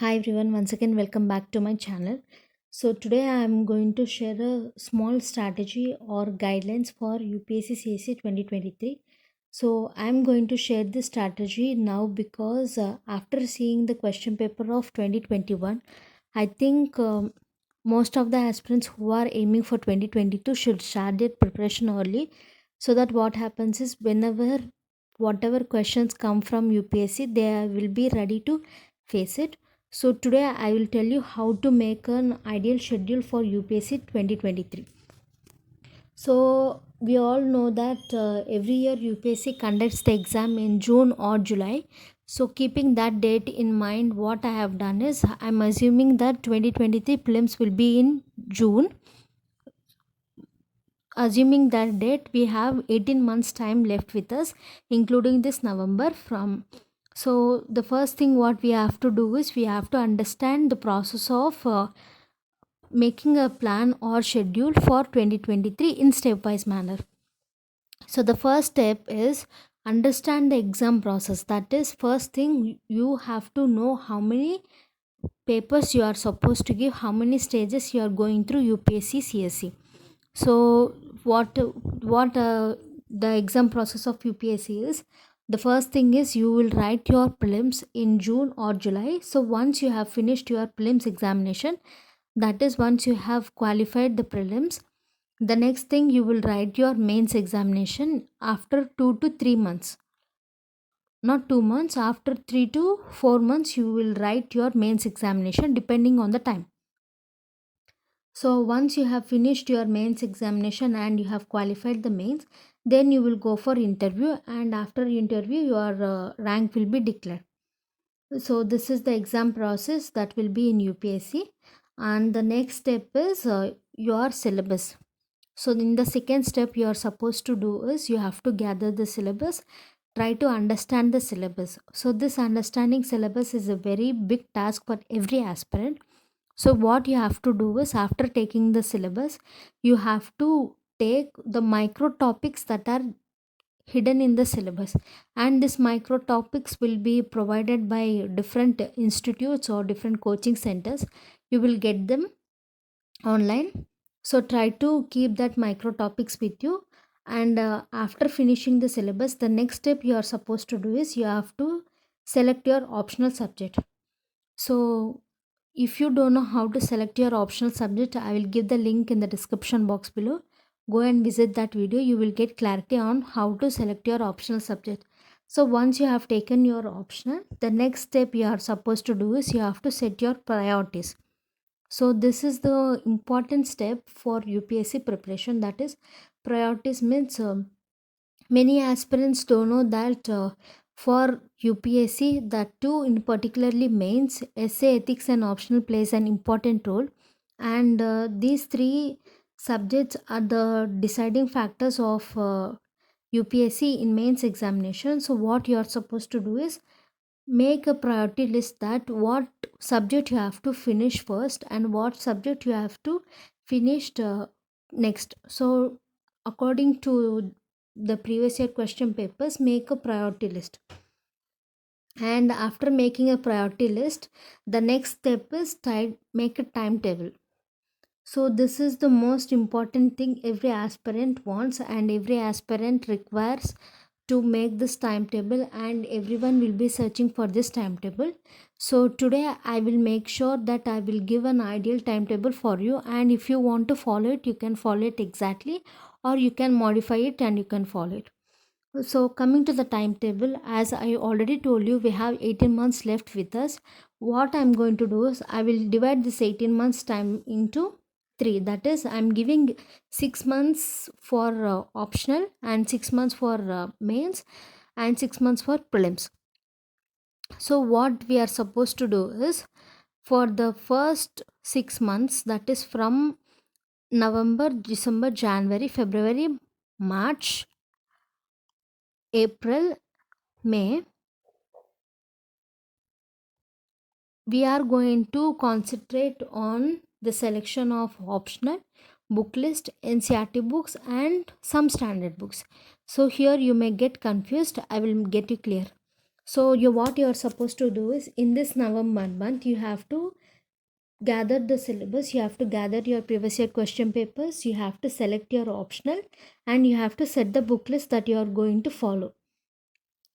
Hi everyone, once again welcome back to my channel. So today I am going to share a small strategy or guidelines for UPSC CSE 2023. So I am going to share this strategy now because after seeing the question paper of 2021, I think most of the aspirants who are aiming for 2022 should start their preparation early, so that what happens is whenever whatever questions come from UPSC, they will be ready to face it. So today I will tell you how to make an ideal schedule for UPSC 2023. So we all know that every year UPSC conducts the exam in June or July. So keeping that date in mind, what I have done is I'm assuming that 2023 prelims will be in June. Assuming that date, we have 18 months time left with us, including this November from. So the first thing what we have to do is we have to understand the process of making a plan or schedule for 2023 in stepwise manner. So the first step is understand the exam process. That is, first thing you have to know how many papers you are supposed to give, how many stages you are going through UPSC CSE. So what the exam process of UPSC is, the first thing is you will write your prelims in June or July. So once you have finished your prelims examination, that is once you have qualified the prelims, the next thing you will write your mains examination after 2 to 3 months. Not 2 months, after 3 to 4 months you will write your mains examination depending on the time. So once you have finished your mains examination and you have qualified the mains, then you will go for interview, and after interview your rank will be declared. So this is the exam process that will be in UPSC. And the next step is your syllabus. So in the second step you are supposed to do is you have to gather the syllabus, try to understand the syllabus. So this understanding syllabus is a very big task for every aspirant. So what you have to do is, after taking the syllabus, you have to take the micro topics that are hidden in the syllabus, and this micro topics will be provided by different institutes or different coaching centers. You will get them online. So try to keep that micro topics with you. And after finishing the syllabus, the next step you are supposed to do is you have to select your optional subject. So if you don't know how to select your optional subject, I will give the link in the description box below. Go and visit that video. You will get clarity on how to select your optional subject. So once you have taken your optional, the next step you are supposed to do is you have to set your priorities. So this is the important step for UPSC preparation. That is, priorities means many aspirants don't know that for UPSC, that too in particularly mains, essay, ethics and optional plays an important role. And these three subjects are the deciding factors of UPSC in mains examination. So what you are supposed to do is make a priority list, that what subject you have to finish first and what subject you have to finish next. So according to the previous year question papers, make a priority list. And after making a priority list, the next step is make a timetable. So this is the most important thing every aspirant wants and every aspirant requires, to make this timetable, and everyone will be searching for this timetable. So today I will make sure that I will give an ideal timetable for you, and if you want to follow it, you can follow it exactly, or you can modify it and you can follow it. So coming to the timetable, as I already told you, we have 18 months left with us. What I'm going to do is I will divide this 18 months time into 3. That is, I'm giving 6 months for optional, and 6 months for mains, and 6 months for prelims. So what we are supposed to do is, for the first 6 months, that is from November, December, January, February, March, April, May, we are going to concentrate on the selection of optional, book list, ncert books and some standard books. So here you may get confused, I will get you clear. So what you're supposed to do is, in this November month, you have to gather the syllabus, you have to gather your previous year question papers, you have to select your optional, and you have to set the book list that you are going to follow.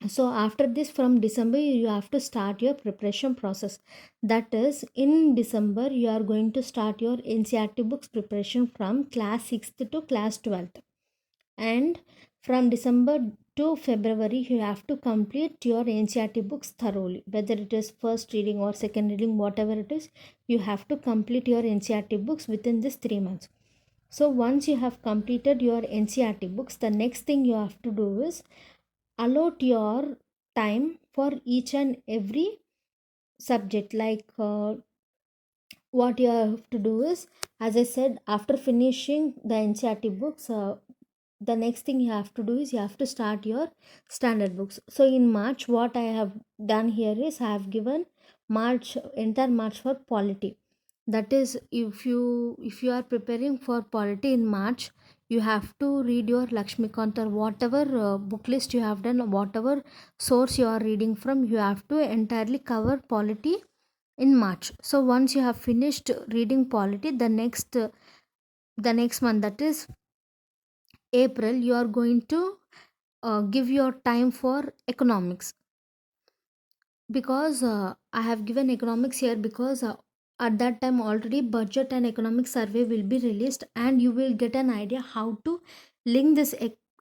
So after this, from December, you have to start your preparation process. That is, in December you are going to start your ncert books preparation from class 6th to class 12th, and from December to February you have to complete your ncert books thoroughly, whether it is first reading or second reading, whatever it is, you have to complete your ncert books within this 3 months. So once you have completed your ncert books, the next thing you have to do is allot your time for each and every subject. Like what you have to do is, as I said, after finishing the ncert books, the next thing you have to do is you have to start your standard books. So in March, what I have done here is I have given March, entire March for polity. That is, if you are preparing for polity in March, you have to read your Lakshmikant, or whatever book list you have done, whatever source you are reading from, you have to entirely cover polity in March. So once you have finished reading polity, the next month, that is April, you are going to give your time for economics. Because I have given economics here because at that time already budget and economic survey will be released, and you will get an idea how to link this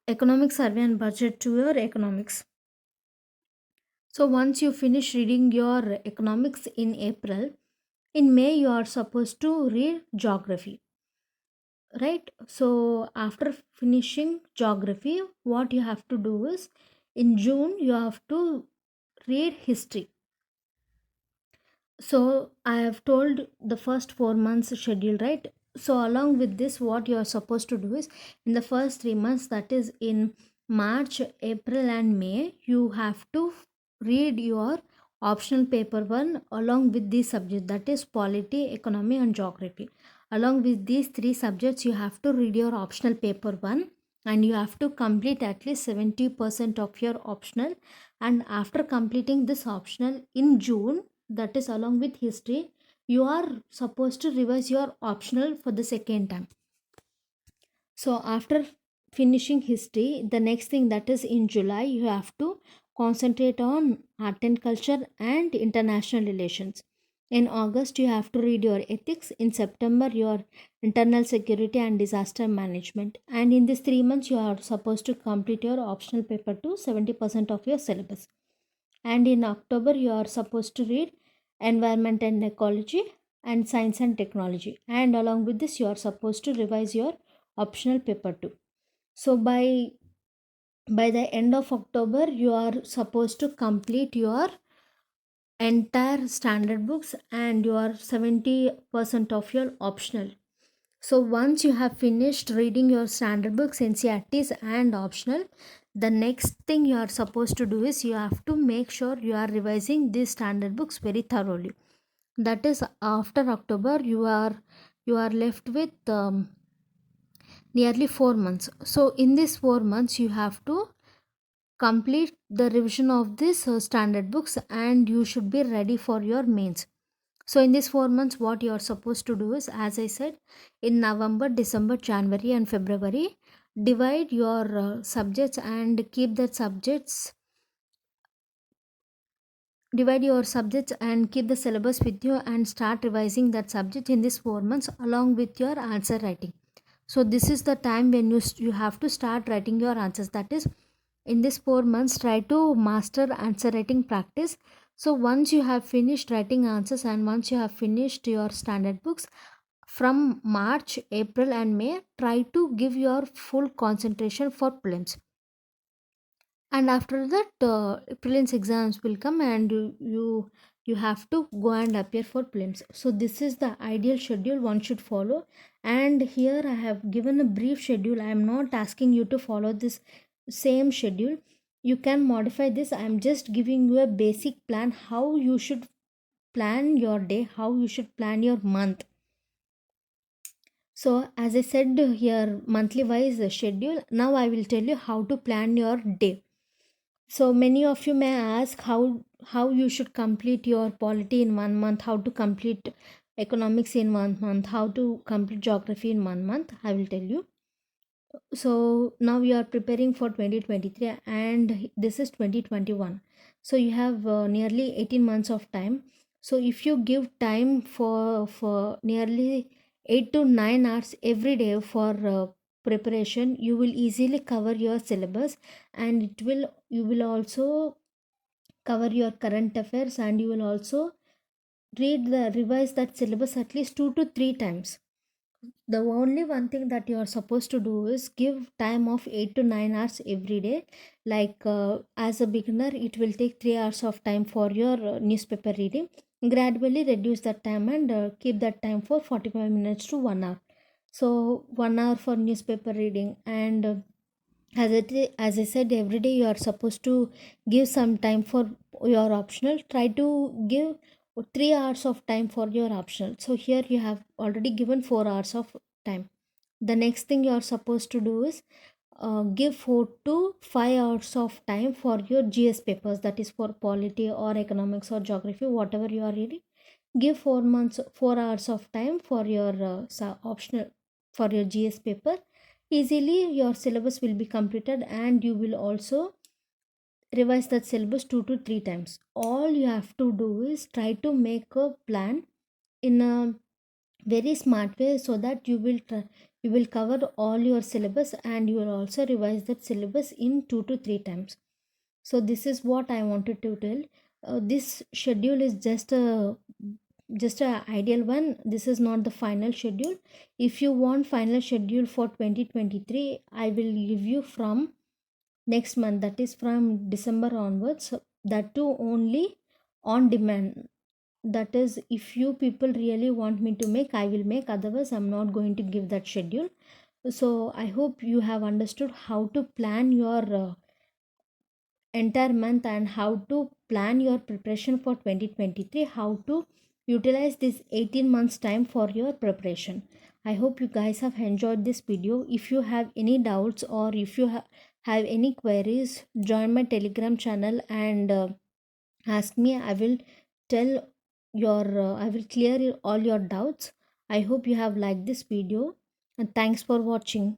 economic survey and budget to your economics. So once you finish reading your economics in April, in May you are supposed to read geography, right? So after finishing geography, what you have to do is, in June you have to read history. So I have told the first 4 months schedule, right? So along with this, what you are supposed to do is, in the first 3 months, that is in March, April, and May, you have to read your optional paper one along with these subjects, that is polity, economy, and geography. Along with these three subjects, you have to read your optional paper one, and you have to complete at least 70% of your optional. And after completing this optional in June, that is along with history, you are supposed to revise your optional for the second time. So after finishing history, the next thing, that is in July, you have to concentrate on art and culture and international relations. In August, you have to read your ethics. In September, your internal security and disaster management. And in these 3 months, you are supposed to complete your optional paper to 70% of your syllabus. And in October, you are supposed to read environment and ecology and science and technology. And along with this, you are supposed to revise your optional paper too. So by the end of October, you are supposed to complete your entire standard books and your 70% of your optional. So once you have finished reading your standard books, NCERTs, and optional, the next thing you are supposed to do is you have to make sure you are revising these standard books very thoroughly. That is, after October, you are left with nearly 4 months. So in these 4 months, you have to complete the revision of these standard books, and you should be ready for your mains. So in these 4 months, what you are supposed to do is, as I said, in November, December, January, and February, divide your subjects and keep that subjects. Divide your subjects and keep the syllabus with you, and start revising that subject in these 4 months along with your answer writing. So this is the time when you have to start writing your answers. That is, in this 4 months, try to master answer writing practice. So once you have finished writing answers and once you have finished your standard books, from March, April, and May, try to give your full concentration for prelims. And after that, prelims exams will come, and you have to go and appear for prelims. So this is the ideal schedule one should follow. And here I have given a brief schedule. I am not asking you to follow this same schedule. You can modify this. I am just giving you a basic plan how you should plan your day, how you should plan your month. So as I said here, monthly wise schedule. Now I will tell you how to plan your day. So many of you may ask how you should complete your polity in 1 month, how to complete economics in 1 month, how to complete geography in 1 month. I will tell you. So now you are preparing for 2023 and this is 2021. So you have nearly 18 months of time. So if you give time for nearly 8 to 9 hours every day for preparation, you will easily cover your syllabus, and you will also cover your current affairs, and you will also revise that syllabus at least 2 to 3 times. The only one thing that you are supposed to do is give time of 8 to 9 hours every day. Like as a beginner, it will take 3 hours of time for your newspaper reading. Gradually reduce that time and keep that time for 45 minutes to 1 hour. So 1 hour for newspaper reading, and as I said, every day you are supposed to give some time for your optional. Try to give 3 hours of time for your optional. So here you have already given 4 hours of time. The next thing you are supposed to do is give 4 to 5 hours of time for your GS papers, that is for polity or economics or geography, whatever you are reading. Give 4 hours of time for your optional, for your GS paper. Easily your syllabus will be completed, and you will also revise that syllabus 2 to 3 times. All you have to do is try to make a plan in a very smart way, so that you will cover all your syllabus, and you will also revise that syllabus in 2 to 3 times. So this is what I wanted to tell. This schedule is just a ideal one. This is not the final schedule. If you want final schedule for 2023, I will give you from next month, that is from December onwards. That too only on demand. That is, if you people really want me to make, I will make. Otherwise, I'm not going to give that schedule. So I hope you have understood how to plan your entire month, and how to plan your preparation for 2023, how to utilize this 18 months time for your preparation. I hope you guys have enjoyed this video. If you have any doubts, or if you have any queries, join my Telegram channel and ask me. I will tell I will clear all your doubts. I hope you have liked this video, and thanks for watching.